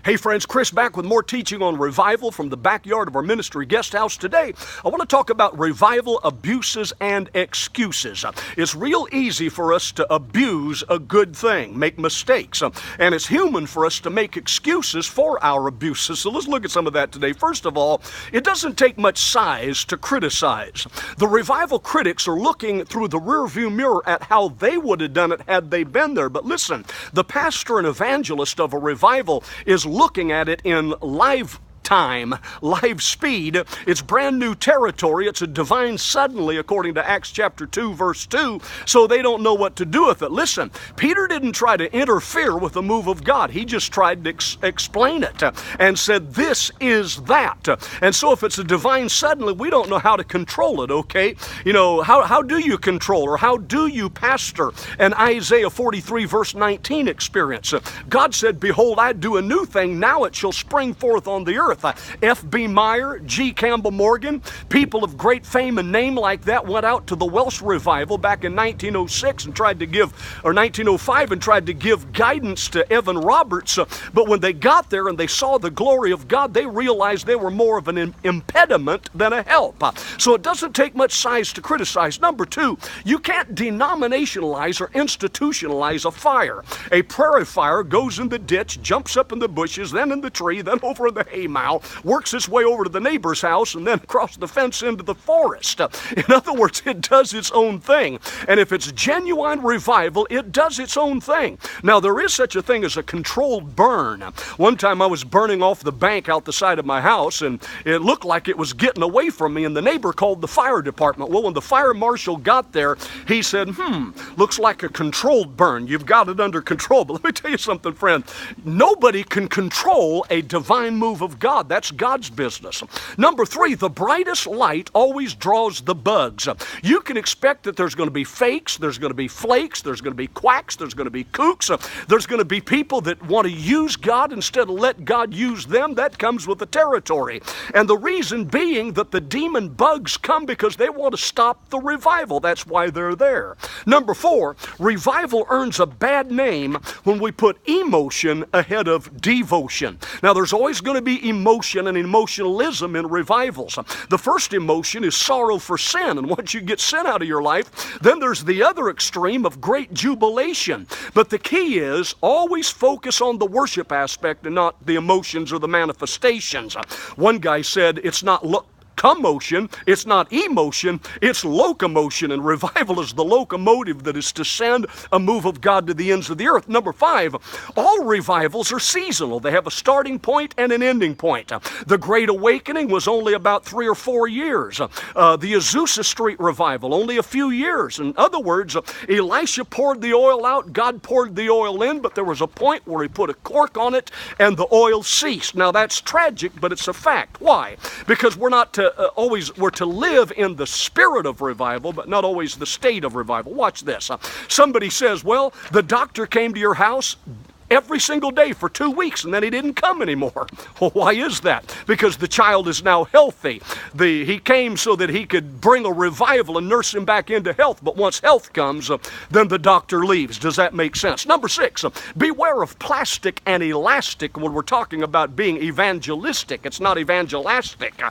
Hey friends, Kris back with more teaching on revival from the backyard of our ministry guest house. Today, I want to talk about revival abuses and excuses. It's real easy for us to abuse a good thing, make mistakes, and it's human for us to make excuses for our abuses. So let's look at some of that today. First of all, it doesn't take much size to criticize. The revival critics are looking through the rearview mirror at how they would have done it had they been there. But listen, the pastor and evangelist of a revival is looking at it in live time, live speed. It's brand new territory. It's a divine suddenly, according to Acts chapter 2, verse 2, so they don't know what to do with it. Listen, Peter didn't try to interfere with the move of God. He just tried to explain it and said, this is that. And so if it's a divine suddenly, we don't know how to control it, okay? You know, how do you control or how do you pastor an Isaiah 43, verse 19 experience? God said, behold, I do a new thing. Now it shall spring forth on the earth. F.B. Meyer, G. Campbell Morgan, people of great fame and name like that went out to the Welsh revival back in 1906 and tried to give, or 1905, and tried to give guidance to Evan Roberts. But when they got there and they saw the glory of God, they realized they were more of an impediment than a help. So it doesn't take much size to criticize. Number two, you can't denominationalize or institutionalize a fire. A prairie fire goes in the ditch, jumps up in the bushes, then in the tree, then over in the haymow, works its way over to the neighbor's house, and then across the fence into the forest. In other words, it does its own thing. And if it's genuine revival, it does its own thing. Now, there is such a thing as a controlled burn. One time I was burning off the bank out the side of my house, and it looked like it was getting away from me, and the neighbor called the fire department. Well, when the fire marshal got there, he said, looks like a controlled burn. You've got it under control. But let me tell you something, friend. Nobody can control a divine move of God. That's God's business. Number three, the brightest light always draws the bugs. You can expect that there's going to be fakes, there's going to be flakes, there's going to be quacks, there's going to be kooks, there's going to be people that want to use God instead of let God use them. That comes with the territory. And the reason being that the demon bugs come because they want to stop the revival. That's why they're there. Number four, revival earns a bad name when we put emotion ahead of devotion. Now, there's always going to be emotion and emotionalism in revivals. The first emotion is sorrow for sin, and once you get sin out of your life, then there's the other extreme of great jubilation. But the key is always focus on the worship aspect and not the emotions or the manifestations. One guy said it's not commotion, it's not emotion, it's locomotion, and revival is the locomotive that is to send a move of God to the ends of the earth. Number five, all revivals are seasonal. They have a starting point and an ending point. The Great Awakening was only about 3 or 4 years. The Azusa Street revival, only a few years. In other words, Elisha poured the oil out, God poured the oil in, but there was a point where he put a cork on it and the oil ceased. Now that's tragic, but it's a fact. Why? Because we're to live in the spirit of revival, but not always the state of revival. Watch this. Somebody says, well, the doctor came to your house every single day for 2 weeks, and then he didn't come anymore. Well, why is that? Because the child is now healthy. He came so that he could bring a revival and nurse him back into health, but once health comes, then the doctor leaves. Does that make sense? Number six, beware of plastic and elastic when we're talking about being evangelistic. It's not evangelastic.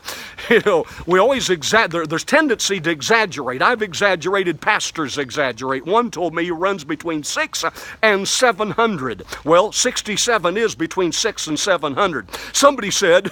You know, we always there's tendency to exaggerate. I've exaggerated, pastors exaggerate. One told me he runs between 600 and 700. Well, 67 is between 600 and 700. Somebody said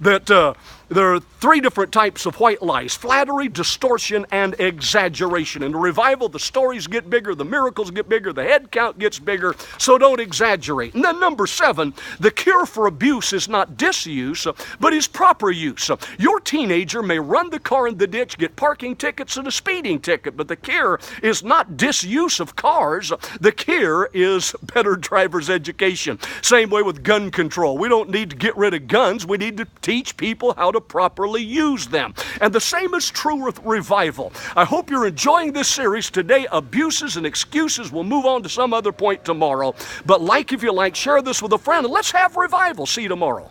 that there are 3 different types of white lies: flattery, distortion, and exaggeration. In the revival, the stories get bigger, the miracles get bigger, the head count gets bigger, so don't exaggerate. And then number 7, the cure for abuse is not disuse, but is proper use. Your teenager may run the car in the ditch, get parking tickets and a speeding ticket, but the cure is not disuse of cars. The cure is better driver's education. Same way with gun control. We don't need to get rid of guns. We need to teach people how to properly use them. And the same is true with revival. I hope you're enjoying this series today. Abuses and excuses. We'll move on to some other point tomorrow. But like if you like, share this with a friend, and let's have revival. See you tomorrow.